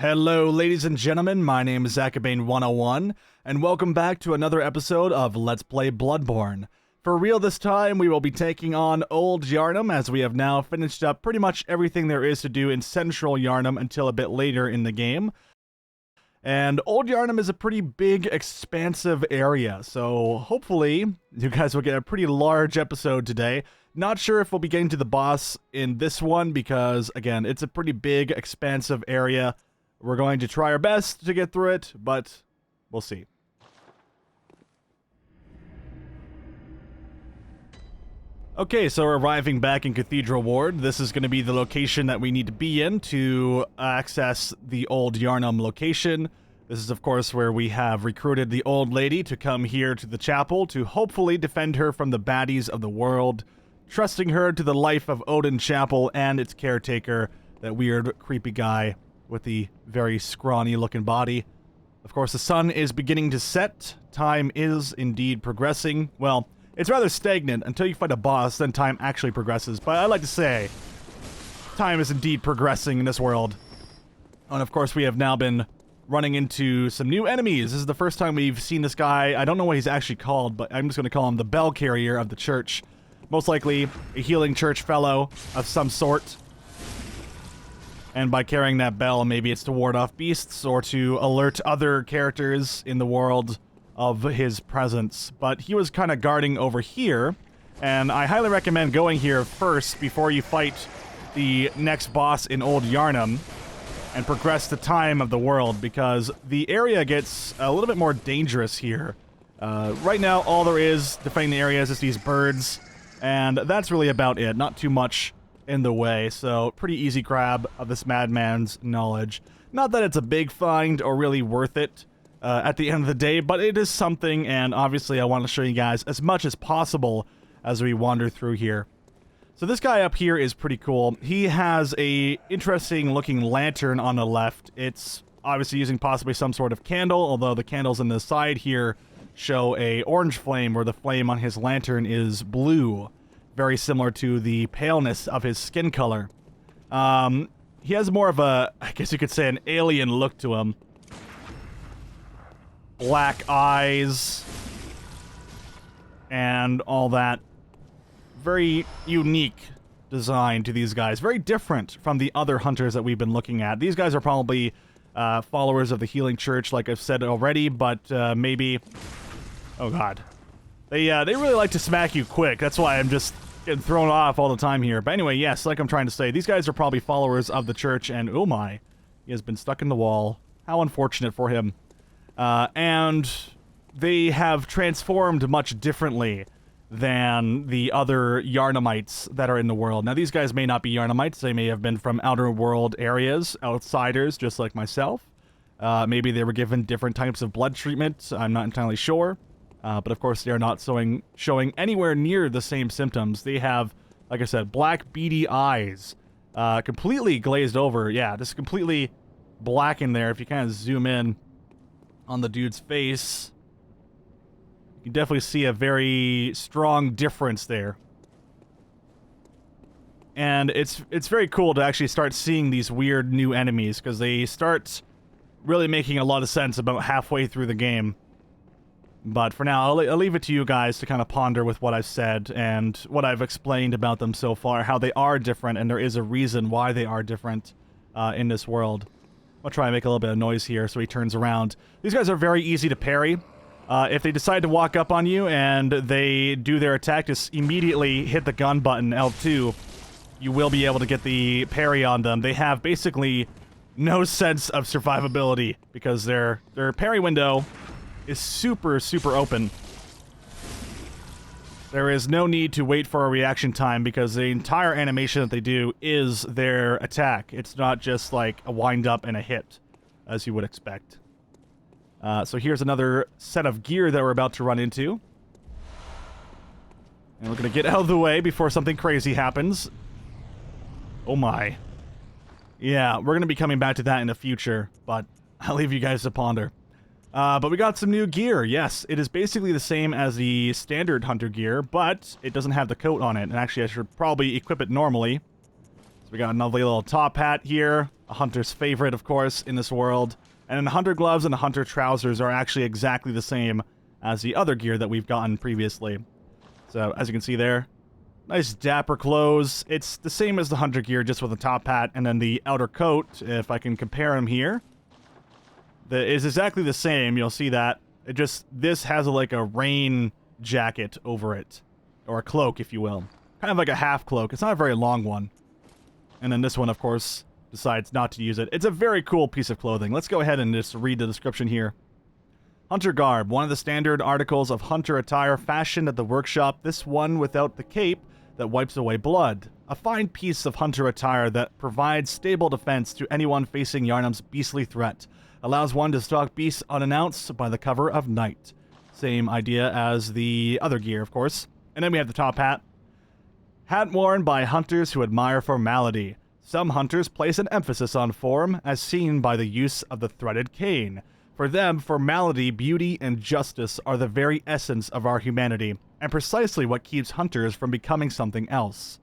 Hello, ladies and gentlemen, my name is Zakabane101, and welcome back to another episode of Let's Play Bloodborne. For real this time, we will be taking on Old Yarhnam, as we have now finished up pretty much everything there is to do in Central Yarhnam until a bit later in the game. And Old Yarhnam is a pretty big, expansive area, so hopefully you guys will get a pretty large episode today. Not sure if we'll be getting to the boss in this one, because, again, it's a pretty big, expansive area. We're going to try our best to get through it, but we'll see. Okay, so we're arriving back in Cathedral Ward. This is going to be the location that we need to be in to access the Old Yarhnam location. This is, of course, where we have recruited the old lady to come here to the chapel to hopefully defend her from the baddies of the world, trusting her to the life of Odin Chapel and its caretaker, that weird, creepy guy with the very scrawny-looking body. Of course, the sun is beginning to set. Time is indeed progressing. Well, it's rather stagnant until you fight a boss, then time actually progresses. But I like to say, time is indeed progressing in this world. And of course, we have now been running into some new enemies. This is the first time we've seen this guy. I don't know what he's actually called, but I'm just going to call him the bell carrier of the church. Most likely a healing church fellow of some sort. And by carrying that bell, maybe it's to ward off beasts or to alert other characters in the world of his presence. But he was kind of guarding over here, and I highly recommend going here first before you fight the next boss in Old Yarhnam and progress the time of the world, because the area gets a little bit more dangerous here. Right now, all there is defending the area is just these birds, and that's really about it. Not too much in the way, so pretty easy grab of this madman's knowledge. Not that it's a big find or really worth it at the end of the day, but it is something, and obviously I want to show you guys as much as possible as we wander through here. So this guy up here is pretty cool. He has a interesting looking lantern on the left. It's obviously using possibly some sort of candle, although the candles on the side here show a orange flame, where the flame on his lantern is blue. Very similar to the paleness of his skin color. He has more of a, I guess you could say, an alien look to him. Black eyes and all that. Very unique design to these guys. Very different from the other hunters that we've been looking at. These guys are probably followers of the Healing Church, like I've said already, but maybe... Oh, God. They really like to smack you quick. That's why I'm just getting thrown off all the time here. But anyway, yes, like I'm trying to say, these guys are probably followers of the church, and oh my, he has been stuck in the wall. How unfortunate for him. And they have transformed much differently than the other Yarhnamites that are in the world. Now, these guys may not be Yarhnamites. They may have been from outer world areas, outsiders, just like myself. Maybe they were given different types of blood treatment. I'm not entirely sure. But of course, they are not showing anywhere near the same symptoms. They have, like I said, black beady eyes, completely glazed over. Yeah, just completely black in there. If you kind of zoom in on the dude's face, you can definitely see a very strong difference there. And it's very cool to actually start seeing these weird new enemies, because they start really making a lot of sense about halfway through the game. But for now, I'll leave it to you guys to kind of ponder with what I've said and what I've explained about them so far, how they are different, and there is a reason why they are different in this world. I'll try and make a little bit of noise here so he turns around. These guys are very easy to parry. If they decide to walk up on you and they do their attack, just immediately hit the gun button, L2. You will be able to get the parry on them. They have basically no sense of survivability, because their parry window is super, super open. There is no need to wait for a reaction time, because the entire animation that they do is their attack. It's not just like a wind up and a hit, as you would expect. So here's another set of gear that we're about to run into. And we're going to get out of the way before something crazy happens. Oh my. Yeah, we're going to be coming back to that in the future, but I'll leave you guys to ponder. But we got some new gear. Yes, it is basically the same as the standard hunter gear, but it doesn't have the coat on it. And actually, I should probably equip it normally. So we got another little top hat here. a hunter's favorite, of course, in this world. And then hunter gloves and hunter trousers are actually exactly the same as the other gear that we've gotten previously. So, as you can see there, nice dapper clothes. It's the same as the hunter gear, just with a top hat, and then the outer coat, if I can compare them here, that is exactly the same. You'll see that. It just, this has like a rain jacket over it, or a cloak, if you will. Kind of like a half cloak. It's not a very long one. And then this one, of course, decides not to use it. It's a very cool piece of clothing. Let's go ahead and just read the description here. Hunter garb, one of the standard articles of hunter attire fashioned at the workshop, this one without the cape that wipes away blood. A fine piece of hunter attire that provides stable defense to anyone facing Yarhnam's beastly threat. Allows one to stalk beasts unannounced by the cover of night. Same idea as the other gear, of course. And then we have the top hat. Hat worn by hunters who admire formality. Some hunters place an emphasis on form, as seen by the use of the threaded cane. For them, formality, beauty, and justice are the very essence of our humanity, and precisely what keeps hunters from becoming something else.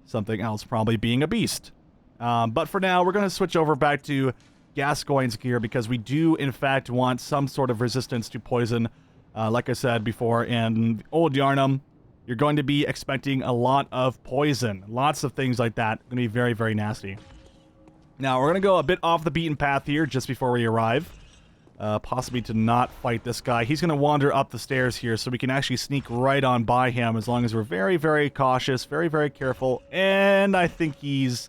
Something else probably being a beast. But for now, we're going to switch over back to Gascoigne's gear, because we do, in fact, want some sort of resistance to poison. Like I said before, in Old Yarhnam, you're going to be expecting a lot of poison. Lots of things like that. Going to be very, very nasty. Now, we're going to go a bit off the beaten path here just before we arrive. Possibly to not fight this guy. He's going to wander up the stairs here, so we can actually sneak right on by him as long as we're very, very cautious, very, very careful. And I think he's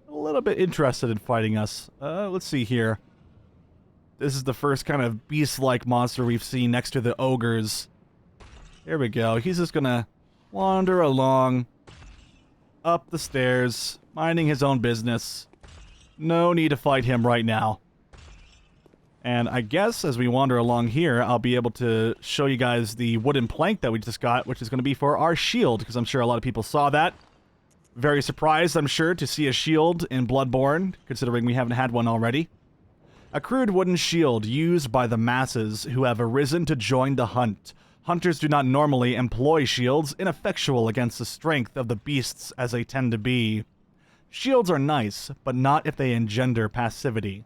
a little bit interested in fighting us. Let's see here. This is the first kind of beast-like monster we've seen next to the ogres. There we go. He's just going to wander along up the stairs, minding his own business. No need to fight him right now. And I guess as we wander along here, I'll be able to show you guys the wooden plank that we just got, which is going to be for our shield, because I'm sure a lot of people saw that. Very surprised, I'm sure, to see a shield in Bloodborne, considering we haven't had one already. A crude wooden shield used by the masses who have arisen to join the hunt. Hunters do not normally employ shields, ineffectual against the strength of the beasts as they tend to be. Shields are nice, but not if they engender passivity.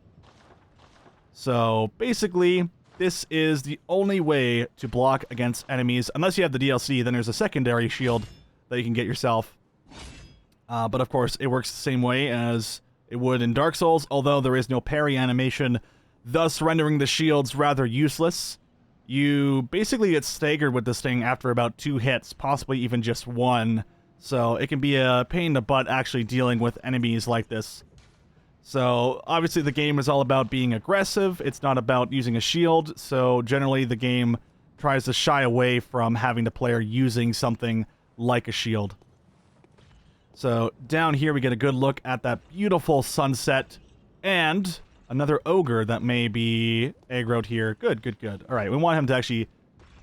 So, basically, this is the only way to block against enemies. Unless you have the DLC, then there's a secondary shield that you can get yourself. But of course, it works the same way as it would in Dark Souls, although there is no parry animation, thus rendering the shields rather useless. You basically get staggered with this thing after about 2 hits, possibly even just 1. So, it can be a pain in the butt actually dealing with enemies like this. So, obviously the game is all about being aggressive, it's not about using a shield, so generally the game tries to shy away from having the player using something like a shield. So, down here we get a good look at that beautiful sunset, and another ogre that may be aggroed here. Good, good, good. Alright, we want him to actually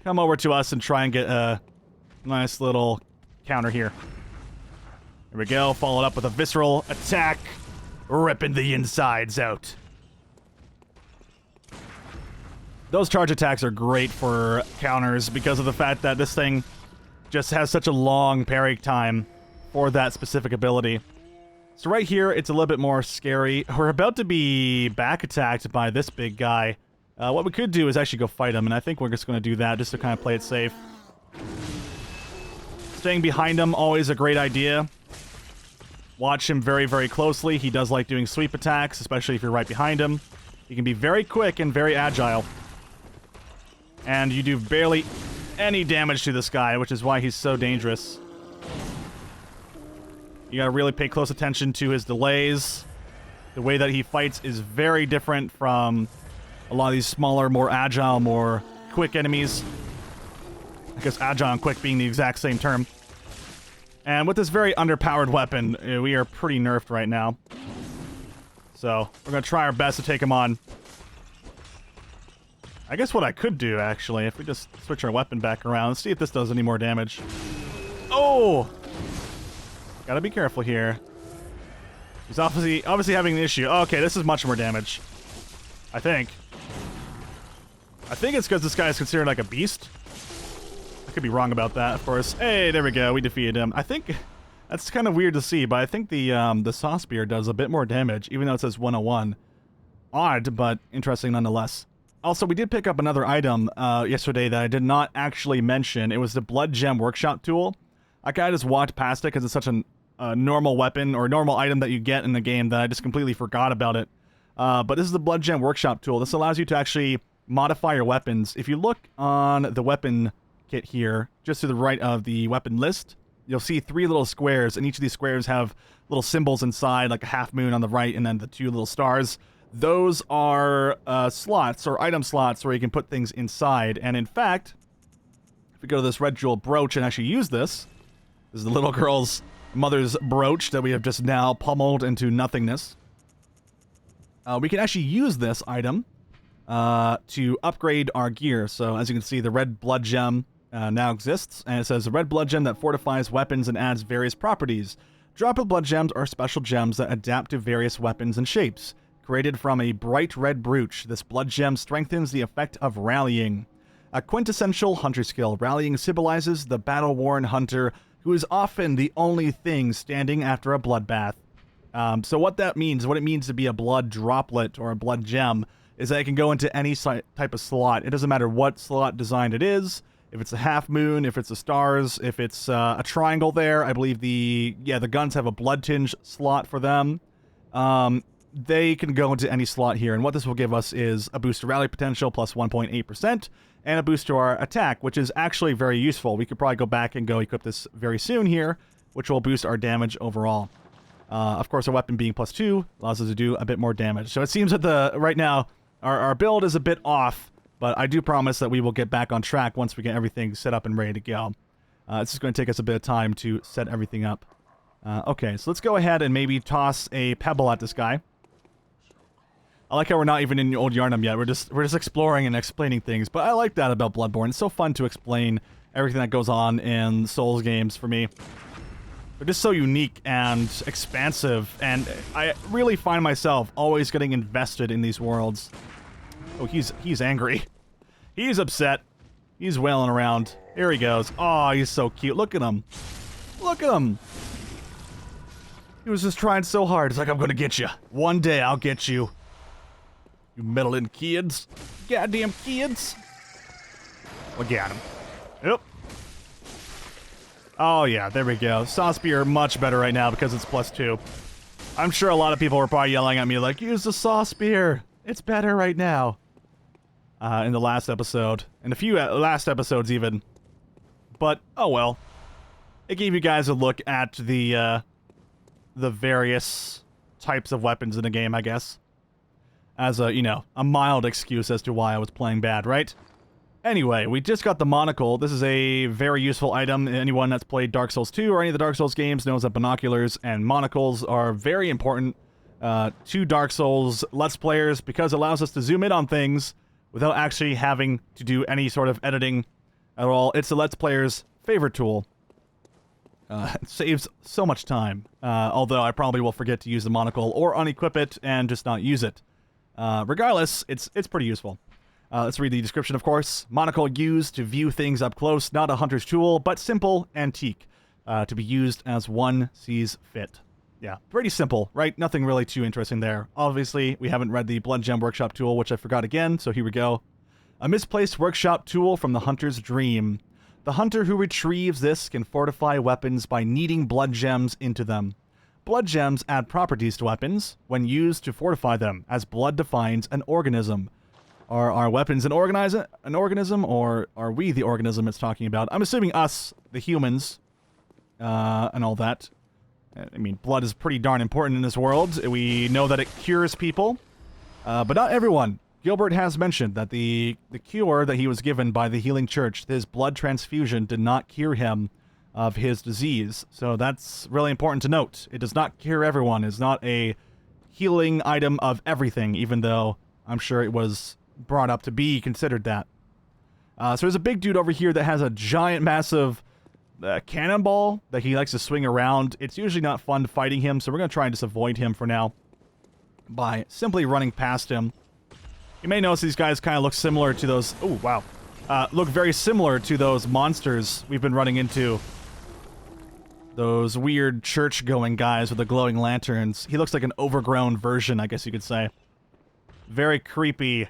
come over to us and try and get a nice little counter here. Here we go, followed up with a visceral attack. Ripping the insides out. Those charge attacks are great for counters because of the fact that this thing just has such a long parry time for that specific ability. So right here, it's a little bit more scary. We're about to be back attacked by this big guy. What we could do is actually go fight him, and I think we're just going to do that just to kind of play it safe. Staying behind him, always a great idea. Watch him very, very closely. He does like doing sweep attacks, especially if you're right behind him. He can be very quick and very agile. And you do barely any damage to this guy, which is why he's so dangerous. You gotta really pay close attention to his delays. The way that he fights is very different from a lot of these smaller, more agile, more quick enemies. I guess agile and quick being the exact same term. And with this very underpowered weapon, we are pretty nerfed right now. So, we're going to try our best to take him on. I guess what I could do, actually, if we just switch our weapon back around, let's see if this does any more damage. Oh! Gotta be careful here. He's obviously having an issue. Oh, okay, this is much more damage. I think. I think it's because this guy is considered like a beast. I could be wrong about that, of course. Hey, there we go. We defeated him. I think That's kind of weird to see, but I think the Saw Spear does a bit more damage, even though it says 101. Odd, but interesting nonetheless. Also, we did pick up another item yesterday that I did not actually mention. It was the Blood Gem Workshop tool. I kind of just walked past it because it's such a normal weapon or normal item that you get in the game that I just completely forgot about it. But this is the Blood Gem Workshop tool. This allows you to actually modify your weapons. If you look on the weapon kit here, just to the right of the weapon list, you'll see 3 little squares, and each of these squares have little symbols inside, like a half moon on the right and then the 2 little stars. Those are slots or item slots where you can put things inside. And in fact, if we go to this red jewel brooch and actually use this is the little girl's mother's brooch that we have just now pummeled into nothingness. We can actually use this item to upgrade our gear. So as you can see, the red blood gem now exists, and it says a red blood gem that fortifies weapons and adds various properties. Drop of blood gems are special gems that adapt to various weapons and shapes. Created from a bright red brooch, this blood gem strengthens the effect of rallying. A quintessential hunter skill, rallying symbolizes the battle-worn hunter who is often the only thing standing after a bloodbath. So what that means, what it means to be a blood droplet or a blood gem, is that it can go into any type of slot. It doesn't matter what slot design it is. If it's a half moon, if it's the stars, if it's a triangle there. I believe the guns have a blood tinge slot for them. They can go into any slot here, and what this will give us is a boost to rally potential plus 1.8%, and a boost to our attack, which is actually very useful. We could probably go back and go equip this very soon here, which will boost our damage overall. Of course, our weapon being plus 2 allows us to do a bit more damage. So it seems that right now, our build is a bit off, but I do promise that we will get back on track once we get everything set up and ready to go. It's just going to take us a bit of time to set everything up. Okay, so let's go ahead and maybe toss a pebble at this guy. I like how we're not even in Old Yarhnam yet. We're just exploring and explaining things. But I like that about Bloodborne. It's so fun to explain everything that goes on in Souls games for me. They're just so unique and expansive, and I really find myself always getting invested in these worlds. Oh, he's angry. He's upset. He's wailing around. Here he goes. Oh, he's so cute. Look at him. Look at him. He was just trying so hard. It's like, I'm gonna get you. One day I'll get you. You meddling kids. Goddamn kids. Look at him. Yep. Oh, yeah, there we go. Saw Spear much better right now because it's plus 2. I'm sure a lot of people were probably yelling at me like, use the Saw Spear. It's better right now. In the last episode. And a few last episodes even. But, oh well. It gave you guys a look at the various types of weapons in the game, I guess. As a, a mild excuse as to why I was playing bad, right? Anyway, we just got the monocle. This is a very useful item. Anyone that's played Dark Souls 2 or any of the Dark Souls games knows that binoculars and monocles are very important to Dark Souls Let's Players because it allows us to zoom in on things without actually having to do any sort of editing at all. It's the Let's Player's favorite tool. It saves so much time, although I probably will forget to use the monocle or unequip it and just not use it. Regardless, it's pretty useful. Let's read the description, of course. Monocle used to view things up close, not a hunter's tool, but simple, antique, to be used as one sees fit. Yeah, pretty simple, right? Nothing really too interesting there. Obviously, we haven't read the Blood Gem Workshop tool, which I forgot again, so here we go. A misplaced workshop tool from the hunter's dream. The hunter who retrieves this can fortify weapons by kneading blood gems into them. Blood gems add properties to weapons when used to fortify them, as blood defines an organism. Are our weapons an organism, or are we the organism it's talking about? I'm assuming us, the humans, and all that. I mean, blood is pretty darn important in this world. We know that it cures people, but not everyone. Gilbert has mentioned that the cure that he was given by the healing church, his blood transfusion, did not cure him of his disease. So that's really important to note. It does not cure everyone. It's not a healing item of everything, even though I'm sure it was brought up to be considered that. So there's a big dude over here that has a giant, massive cannonball that he likes to swing around. It's usually not fun fighting him, so we're going to try and just avoid him for now by simply running past him. You may notice these guys kind of look similar to those... Oh, wow. Look very similar to those monsters we've been running into. those weird church-going guys with the glowing lanterns. He looks like an overgrown version, I guess you could say. Very creepy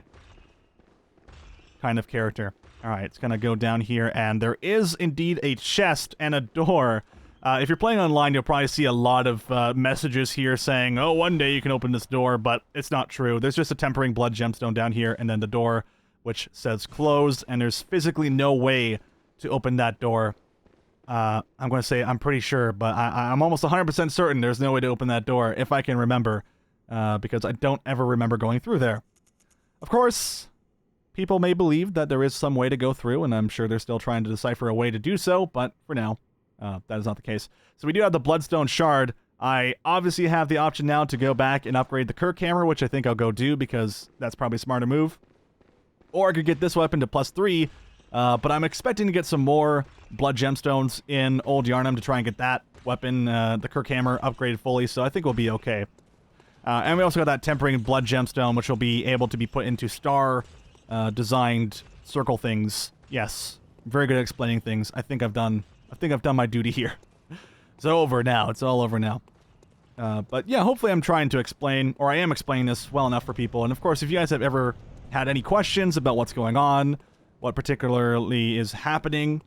kind of character. All right, it's going to go down here, and there is indeed a chest and a door. If you're playing online, you'll probably see a lot of messages here saying, oh, one day you can open this door, but it's not true. There's just a tempering blood gemstone down here, and then the door, which says closed, and there's physically no way to open that door. I'm going to say I'm pretty sure, but I'm almost 100% certain there's no way to open that door, if I can remember, because I don't ever remember going through there. Of course, people may believe that there is some way to go through, and I'm sure they're still trying to decipher a way to do so, but for now, that is not the case. So we do have the Bloodstone Shard. I obviously have the option now to go back and upgrade the Kirk Hammer, which I think I'll go do, because that's probably a smarter move. Or I could get this weapon to +3, but I'm expecting to get some more blood gemstones in Old Yarhnam to try and get that weapon, the Kirk Hammer, upgraded fully, so I think we'll be okay. And we also got that tempering blood gemstone, which will be able to be put into star designed circle things. Yes, very good at explaining things. I think I've done my duty here. It's over now. It's all over now. But yeah, hopefully I'm trying to explain, or I am explaining this well enough for people. And of course, if you guys have ever had any questions about what's going on, what particularly is happening,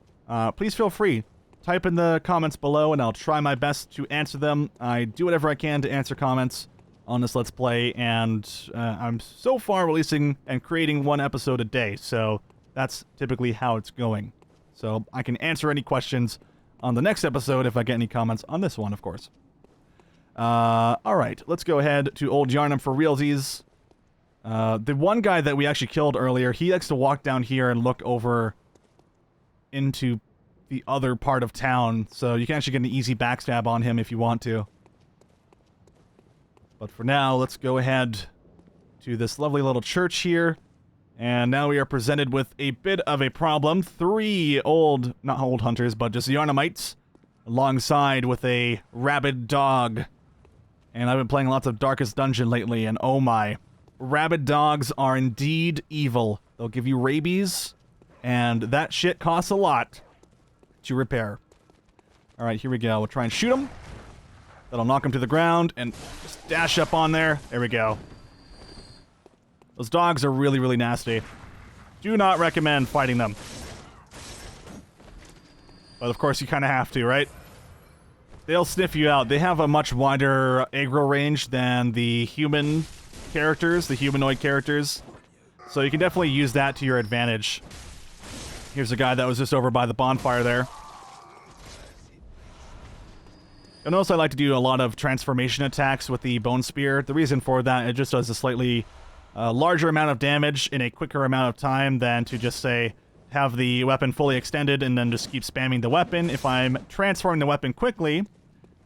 please feel free. Type in the comments below, and I'll try my best to answer them. I do whatever I can to answer comments on this Let's Play, and I'm so far releasing and creating one episode a day, so that's typically how it's going. So I can answer any questions on the next episode if I get any comments on this one, of course. Alright, let's go ahead to Old Yarhnam for realsies. The one guy that we actually killed earlier, he likes to walk down here and look over into the other part of town, so you can actually get an easy backstab on him if you want to. But for now, let's go ahead to this lovely little church here. And now we are presented with a bit of a problem. 3 not old hunters, but just Yarnamites, alongside with a rabid dog. And I've been playing lots of Darkest Dungeon lately, and oh my. Rabid dogs are indeed evil. They'll give you rabies, and that shit costs a lot to repair. Alright, here we go. We'll try and shoot him. That'll knock him to the ground, and just dash up on there. There we go. Those dogs are really, really nasty. Do not recommend fighting them. But of course you kind of have to, right? They'll sniff you out. They have a much wider aggro range than the human characters, the humanoid characters. So you can definitely use that to your advantage. Here's a guy that was just over by the bonfire there. You'll notice I like to do a lot of transformation attacks with the Bone Spear. The reason for that, it just does a slightly larger amount of damage in a quicker amount of time than to just, say, have the weapon fully extended and then just keep spamming the weapon. If I'm transforming the weapon quickly,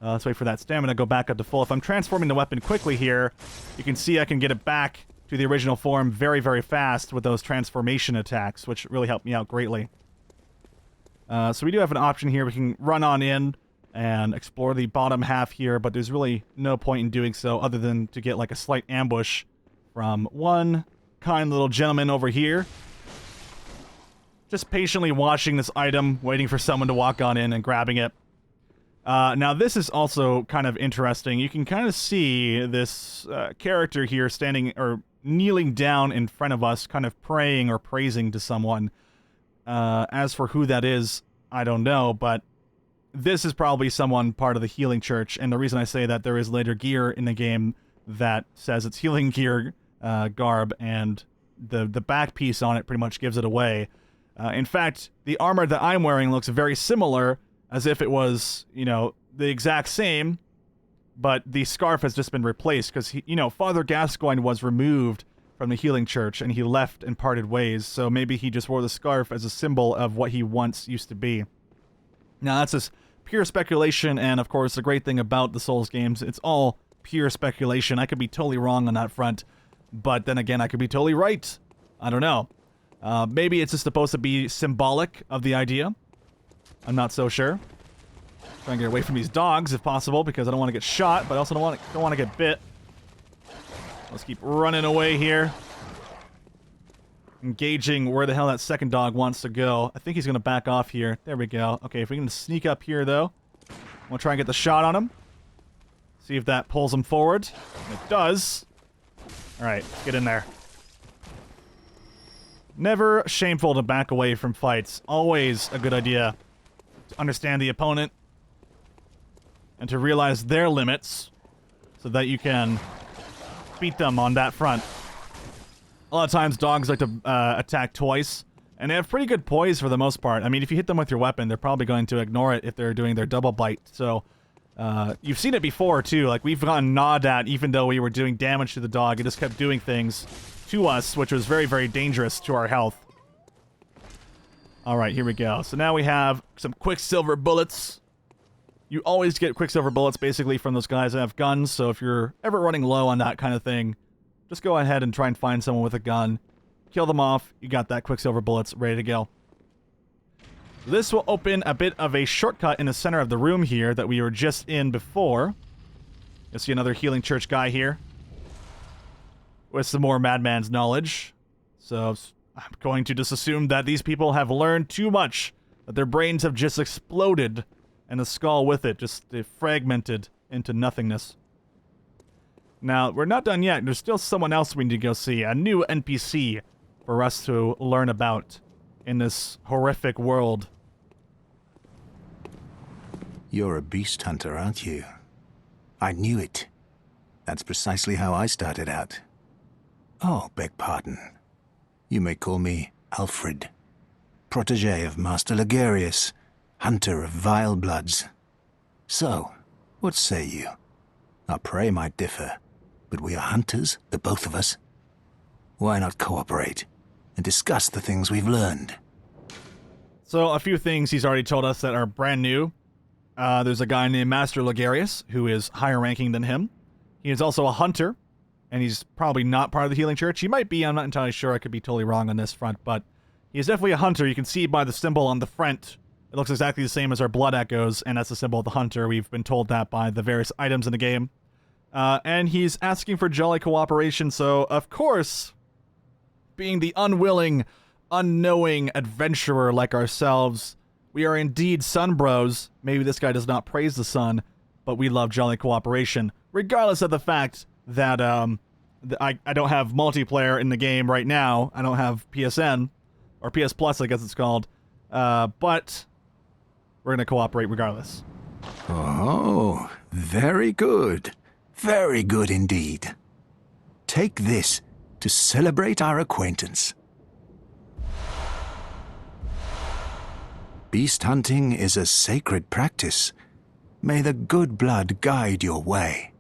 let's wait for that stamina to go back up to full. If I'm transforming the weapon quickly here, you can see I can get it back to the original form very, very fast with those transformation attacks, which really helped me out greatly. So we do have an option here. We can run on in and explore the bottom half here, but there's really no point in doing so other than to get like a slight ambush from one kind little gentleman over here. Just patiently watching this item, waiting for someone to walk on in and grabbing it. Now this is also kind of interesting. You can kind of see this character here standing or kneeling down in front of us, kind of praying or praising to someone. As for who that is, I don't know, but this is probably someone part of the healing church, and the reason I say that, there is later gear in the game that says it's healing gear garb, and the back piece on it pretty much gives it away. In fact, the armor that I'm wearing looks very similar, as if it was, you know, the exact same, but the scarf has just been replaced, because, you know, Father Gascoigne was removed from the healing church, and he left and parted ways, so maybe he just wore the scarf as a symbol of what he once used to be. Now, that's just pure speculation, and of course, the great thing about the Souls games, it's all pure speculation. I could be totally wrong on that front, but then again, I could be totally right. I don't know. Maybe it's just supposed to be symbolic of the idea. I'm not so sure. Try and get away from these dogs if possible, because I don't want to get shot, but I also don't want to get bit. Let's keep running away here. Engaging where the hell that second dog wants to go. I think he's going to back off here. There we go. Okay, if we can sneak up here, though. We'll try and get the shot on him. See if that pulls him forward. It does. Alright, get in there. Never shameful to back away from fights. Always a good idea to understand the opponent and to realize their limits so that you can beat them on that front. A lot of times dogs like to attack twice, and they have pretty good poise for the most part. I mean, if you hit them with your weapon, they're probably going to ignore it if they're doing their double bite. So, you've seen it before, too. Like, we've gotten gnawed at even though we were doing damage to the dog. It just kept doing things to us, which was very, very dangerous to our health. Alright, here we go. So now we have some Quicksilver bullets. You always get Quicksilver bullets, basically, from those guys that have guns. So if you're ever running low on that kind of thing, just go ahead and try and find someone with a gun. Kill them off. You got that Quicksilver bullets ready to go. This will open a bit of a shortcut in the center of the room here that we were just in before. You'll see another Healing Church guy here with some more Madman's knowledge. So I'm going to just assume that these people have learned too much, that their brains have just exploded and the skull with it, just fragmented into nothingness. Now, we're not done yet. There's still someone else we need to go see, a new NPC for us to learn about in this horrific world. You're a beast hunter, aren't you? I knew it. That's precisely how I started out. Oh, beg pardon. You may call me Alfred, protege of Master Ligarius, hunter of vile bloods. So, what say you? Our prey might differ, but we are hunters, the both of us. Why not cooperate and discuss the things we've learned? So, a few things he's already told us that are brand new. There's a guy named Master Ligarius, who is higher ranking than him. He is also a hunter, and he's probably not part of the Healing Church. He might be, I'm not entirely sure. I could be totally wrong on this front, but he is definitely a hunter. You can see by the symbol on the front. It looks exactly the same as our blood echoes, and that's the symbol of the hunter. We've been told that by the various items in the game. And he's asking for jolly cooperation, so, of course, being the unwilling, unknowing adventurer like ourselves, we are indeed sun bros. Maybe this guy does not praise the sun, but we love jolly cooperation, regardless of the fact that I don't have multiplayer in the game right now. I don't have PSN, or PS Plus, I guess it's called, but we're going to cooperate regardless. Oh, very good. Very good indeed. Take this to celebrate our acquaintance. Beast hunting is a sacred practice. May the good blood guide your way.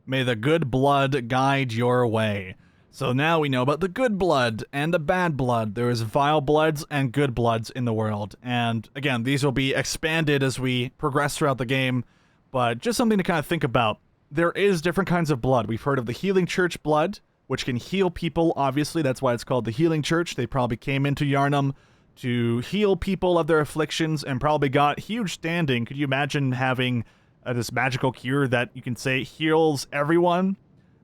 May the good blood guide your way. So now we know about the good blood and the bad blood. There is vile bloods and good bloods in the world. And again, these will be expanded as we progress throughout the game, but just something to kind of think about. There is different kinds of blood. We've heard of the Healing Church blood, which can heal people, obviously. That's why it's called the Healing Church. They probably came into Yarhnam to heal people of their afflictions and probably got huge standing. Could you imagine having this magical cure that you can say heals everyone?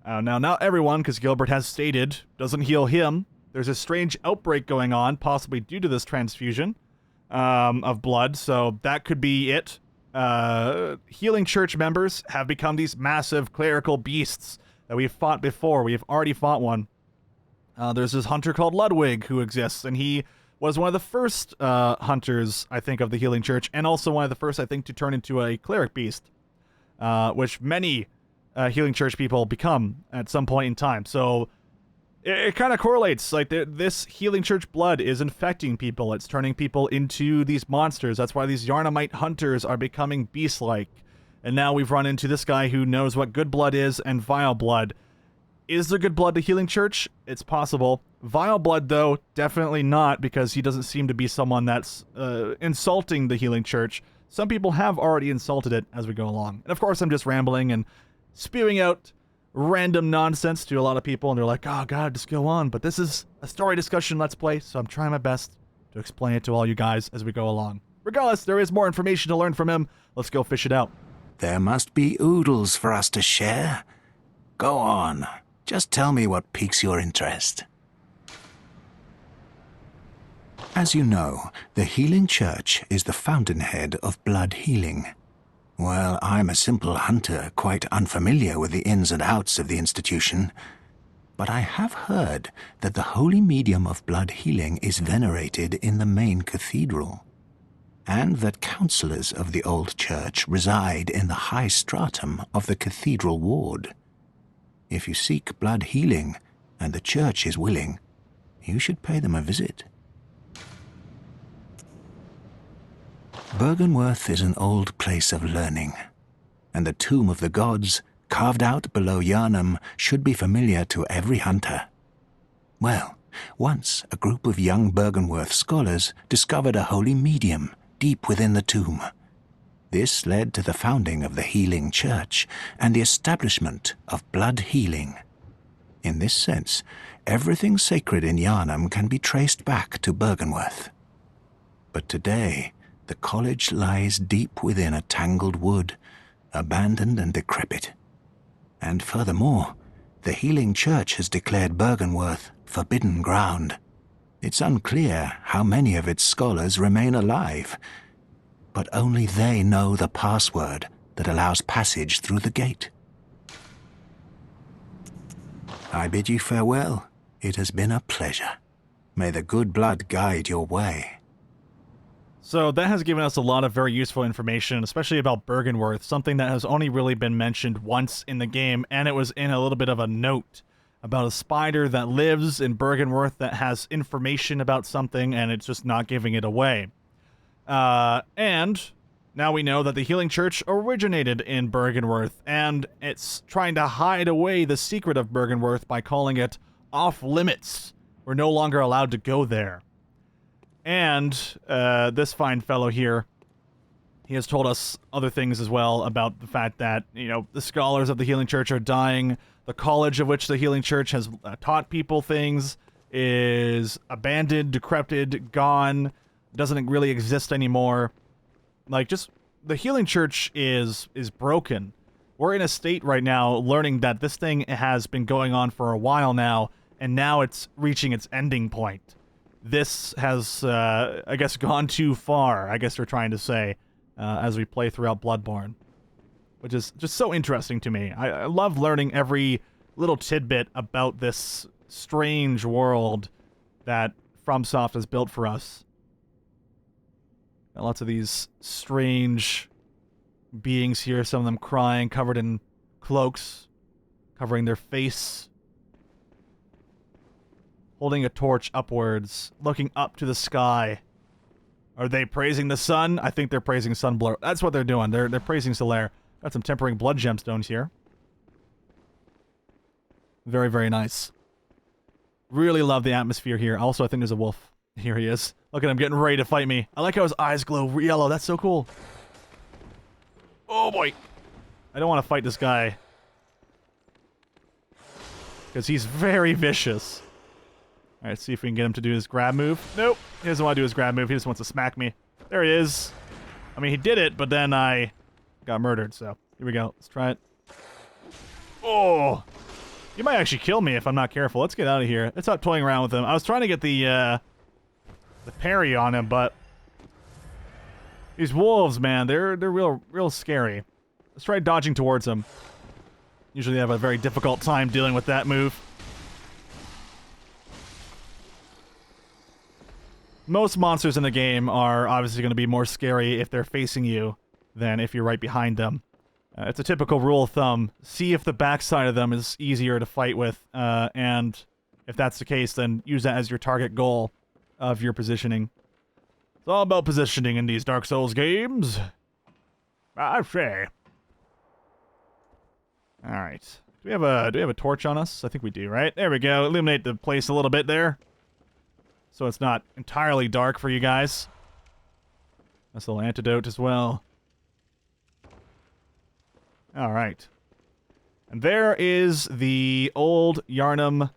Now, not everyone, because Gilbert has stated, doesn't heal him. There's a strange outbreak going on, possibly due to this transfusion of blood, so that could be it. Healing Church members have become these massive clerical beasts that we've fought before. We have already fought one. There's this hunter called Ludwig who exists, and he was one of the first hunters, I think, of the Healing Church, and also one of the first, I think, to turn into a cleric beast, which many Healing Church people become at some point in time. So it kind of correlates. Like, this Healing Church blood is infecting people. It's turning people into these monsters. That's why these Yarnamite hunters are becoming beast-like. And now we've run into this guy who knows what good blood is and vile blood. Is there good blood to Healing Church? It's possible. Vile blood, though, definitely not, because he doesn't seem to be someone that's insulting the Healing Church. Some people have already insulted it as we go along. And of course, I'm just rambling and spewing out random nonsense to a lot of people, and they're like, oh god, just go on. But this is a story discussion Let's Play, so I'm trying my best to explain it to all you guys as we go along. Regardless, there is more information to learn from him. Let's go fish it out. There must be oodles for us to share. Go on. Just tell me what piques your interest. As you know, the Healing Church is the fountainhead of blood healing. Well, I'm a simple hunter, quite unfamiliar with the ins and outs of the institution. But I have heard that the holy medium of blood healing is venerated in the main cathedral, and that counselors of the old church reside in the high stratum of the Cathedral Ward. If you seek blood healing, and the church is willing, you should pay them a visit. Byrgenwerth is an old place of learning, and the Tomb of the Gods, carved out below Yarhnam, should be familiar to every hunter. Well, once a group of young Byrgenwerth scholars discovered a holy medium deep within the tomb. This led to the founding of the Healing Church and the establishment of blood healing. In this sense, everything sacred in Yarhnam can be traced back to Byrgenwerth. But today, the college lies deep within a tangled wood, abandoned and decrepit. And furthermore, the Healing Church has declared Byrgenwerth forbidden ground. It's unclear how many of its scholars remain alive, but only they know the password that allows passage through the gate. I bid you farewell. It has been a pleasure. May the good blood guide your way. So that has given us a lot of very useful information, especially about Byrgenwerth, something that has only really been mentioned once in the game, and it was in a little bit of a note about a spider that lives in Byrgenwerth that has information about something, and it's just not giving it away. And now we know that the Healing Church originated in Byrgenwerth, and it's trying to hide away the secret of Byrgenwerth by calling it off-limits. We're no longer allowed to go there. And this fine fellow here, he has told us other things as well about the fact that, you know, the scholars of the Healing Church are dying. The college of which the Healing Church has taught people things is abandoned, decrepit, gone, doesn't really exist anymore. Like, just, the Healing Church is broken. We're in a state right now learning that this thing has been going on for a while now, and now it's reaching its ending point. This has, I guess, gone too far, I guess they're trying to say, as we play throughout Bloodborne. Which is just so interesting to me. I love learning every little tidbit about this strange world that FromSoft has built for us. Got lots of these strange beings here, some of them crying, covered in cloaks, covering their face, holding a torch upwards, looking up to the sky. Are they praising the sun? I think they're praising Sunblur. That's what they're doing. They're praising Solaire. Got some tempering blood gemstones here. Very, very nice. Really love the atmosphere here. Also, I think there's a wolf. Here he is. Look at him getting ready to fight me. I like how his eyes glow yellow. That's so cool. Oh boy. I don't want to fight this guy, because he's very vicious. Alright, see if we can get him to do his grab move. Nope, he doesn't want to do his grab move. He just wants to smack me. There he is. I mean, he did it, but then I got murdered, so here we go. Let's try it. Oh! You might actually kill me if I'm not careful. Let's get out of here. Let's stop toying around with him. I was trying to get the parry on him, but these wolves, man, they're real scary. Let's try dodging towards them. Usually have a very difficult time dealing with that move. Most monsters in the game are obviously going to be more scary if they're facing you than if you're right behind them. It's a typical rule of thumb. See if the backside of them is easier to fight with, and if that's the case, then use that as your target goal of your positioning. It's all about positioning in these Dark Souls games, I say. All right. Do we have a torch on us? I think we do, right? There we go. Illuminate the place a little bit there, so it's not entirely dark for you guys. That's a little antidote as well. All right. And there is the Old Yarhnam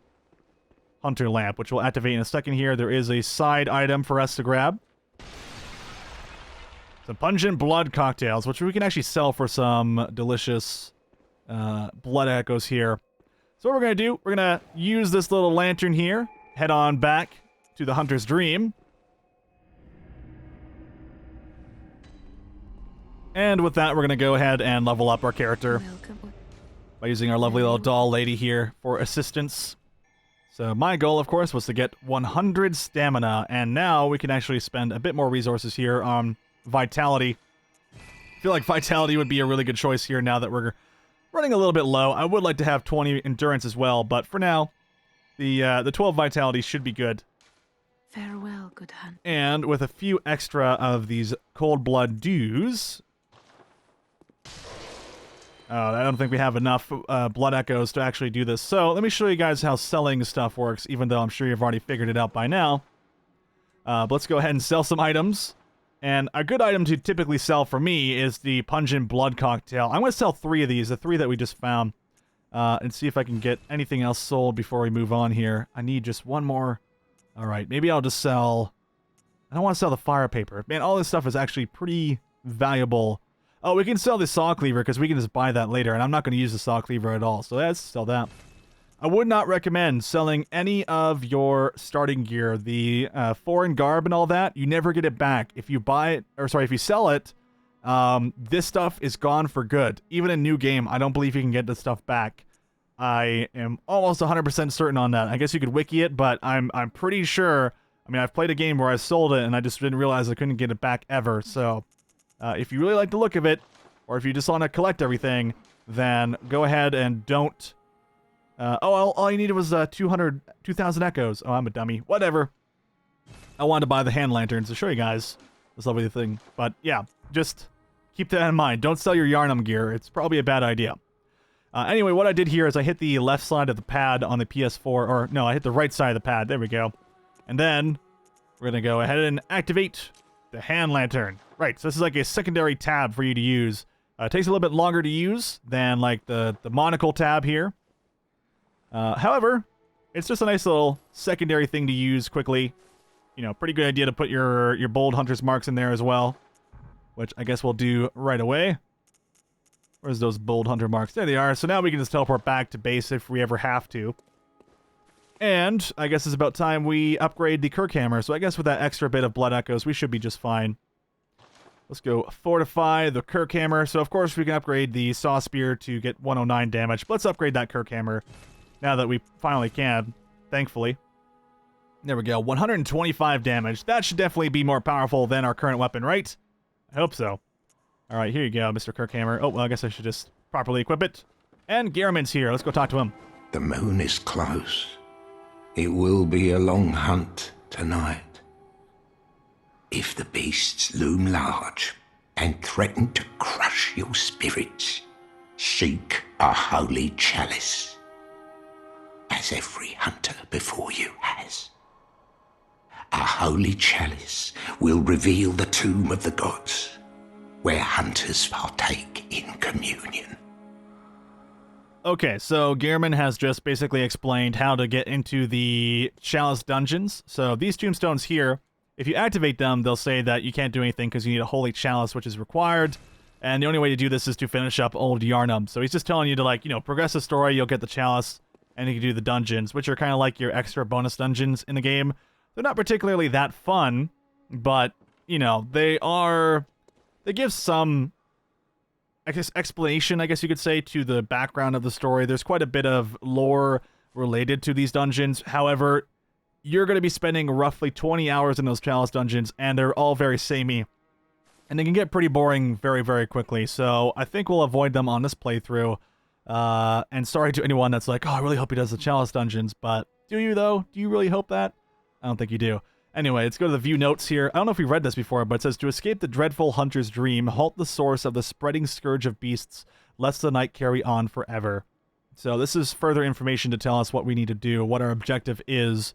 Hunter Lamp, which we'll activate in a second here. There is a side item for us to grab. Some pungent blood cocktails, which we can actually sell for some delicious blood echoes here. So what we're going to do, we're going to use this little lantern here, head on back to the Hunter's Dream, And with that, we're going to go ahead and level up our character by using our lovely little doll lady here for assistance. So my goal, of course, was to get 100 stamina, and now we can actually spend a bit more resources here on vitality. I feel like vitality would be a really good choice here now that we're running a little bit low. I would like to have 20 endurance as well, but for now, the 12 vitality should be good. Farewell, good hunt. And with a few extra of these cold blood dues... I don't think we have enough blood echoes to actually do this. So let me show you guys how selling stuff works, even though I'm sure you've already figured it out by now. But let's go ahead and sell some items. And a good item to typically sell for me is the pungent blood cocktail. I'm going to sell 3 of these, the 3 that we just found, and see if I can get anything else sold before we move on here. I need just one more. All right, maybe I'll just sell... I don't want to sell the fire paper. Man, all this stuff is actually pretty valuable. Oh, we can sell the saw cleaver because we can just buy that later, and I'm not going to use the saw cleaver at all, so let's sell that. I would not recommend selling any of your starting gear, the foreign garb and all that. You never get it back. If you buy it, or sorry, if you sell it, this stuff is gone for good. Even in new game, I don't believe you can get this stuff back. I am almost 100% certain on that. I guess you could wiki it, but I'm pretty sure. I mean, I've played a game where I sold it, and I just didn't realize I couldn't get it back ever, so... if you really like the look of it, or if you just want to collect everything, then go ahead and don't... all you needed was 2,000 echoes. Oh, I'm a dummy. Whatever. I wanted to buy the hand lanterns to show you guys this lovely thing. But yeah, just keep that in mind. Don't sell your Yarhnam gear. It's probably a bad idea. Anyway, what I did here is I hit the left side of the pad on the PS4, or no, I hit the right side of the pad. There we go. And then we're going to go ahead and activate the hand lantern. Right, so this is like a secondary tab for you to use. It takes a little bit longer to use than like the monocle tab here. However, it's just a nice little secondary thing to use quickly. You know, pretty good idea to put your bold hunter's marks in there as well, which I guess we'll do right away. Where's those bold hunter marks? There they are. So now we can just teleport back to base if we ever have to. And I guess it's about time we upgrade the Kirkhammer. So I guess with that extra bit of blood echoes, we should be just fine. Let's go fortify the Kirkhammer. So of course we can upgrade the Saw Spear to get 109 damage. But let's upgrade that Kirkhammer now that we finally can, thankfully. There we go, 125 damage. That should definitely be more powerful than our current weapon, right? I hope so. All right, here you go, Mr. Kirkhammer. Oh, well, I guess I should just properly equip it. And Gehrman's here. Let's go talk to him. The moon is close. It will be a long hunt tonight. If the beasts loom large and threaten to crush your spirits, seek a holy chalice, as every hunter before you has. A holy chalice will reveal the tomb of the gods, where hunters partake in communion. Okay, so Gehrman has just basically explained how to get into the Chalice dungeons. So these tombstones here, if you activate them, they'll say that you can't do anything because you need a holy chalice, which is required. And the only way to do this is to finish up Old Yarhnam. So he's just telling you to, like, you know, progress the story, you'll get the chalice, and you can do the dungeons, which are kind of like your extra bonus dungeons in the game. They're not particularly that fun, but, you know, they give some explanation, I guess you could say, to the background of the story. There's quite a bit of lore related to these dungeons. However, you're going to be spending roughly 20 hours in those chalice dungeons, and they're all very samey. And they can get pretty boring very, very quickly. So I think we'll avoid them on this playthrough. And sorry to anyone that's like, oh, I really hope he does the chalice dungeons. But do you, though? Do you really hope that? I don't think you do. Anyway, let's go to the view notes here. I don't know if we read this before, but it says, to escape the dreadful hunter's dream, halt the source of the spreading scourge of beasts, lest the night carry on forever. So this is further information to tell us what we need to do, what our objective is,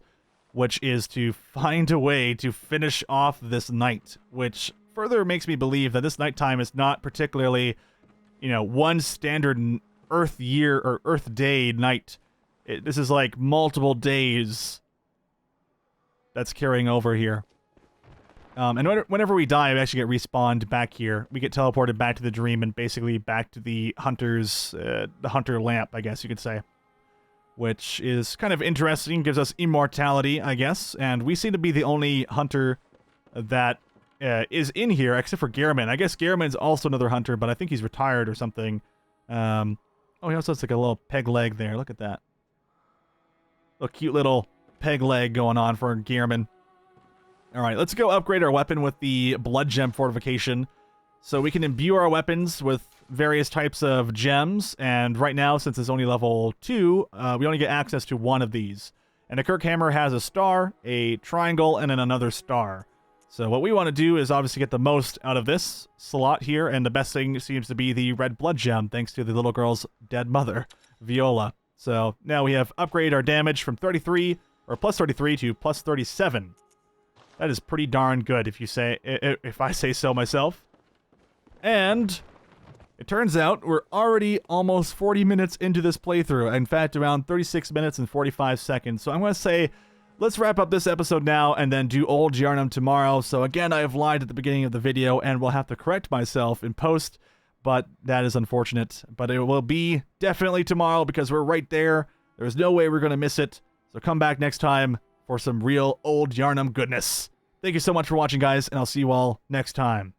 which is to find a way to finish off this night, which further makes me believe that this nighttime is not particularly, you know, one standard Earth year or Earth day night. This is like multiple days that's carrying over here. And whenever we die, we actually get respawned back here. We get teleported back to the dream and basically back to the the hunter lamp, I guess you could say. Which is kind of interesting, gives us immortality, I guess. And we seem to be the only hunter that is in here, except for Gehrman. I guess Gehrman's also another hunter, but I think he's retired or something. Oh, he also has like a little peg leg there. Look at that. A cute little peg leg going on for Gehrman. All right, let's go upgrade our weapon with the blood gem fortification. So we can imbue our weapons with various types of gems. And right now, since it's only level 2, we only get access to one of these. And a Kirkhammer has a star, a triangle, and then another star. So what we want to do is obviously get the most out of this slot here. And the best thing seems to be the red blood gem, thanks to the little girl's dead mother, Viola. So now we have upgraded our damage from 33, or plus 33 to plus 37. That is pretty darn good if I say so myself. And it turns out we're already almost 40 minutes into this playthrough. In fact, around 36 minutes and 45 seconds. So I'm going to say, let's wrap up this episode now and then do Old Yarhnam tomorrow. So again, I have lied at the beginning of the video and will have to correct myself in post. But that is unfortunate. But it will be definitely tomorrow because we're right there. There's no way we're going to miss it. So come back next time for some real Old Yarhnam goodness. Thank you so much for watching, guys, and I'll see you all next time.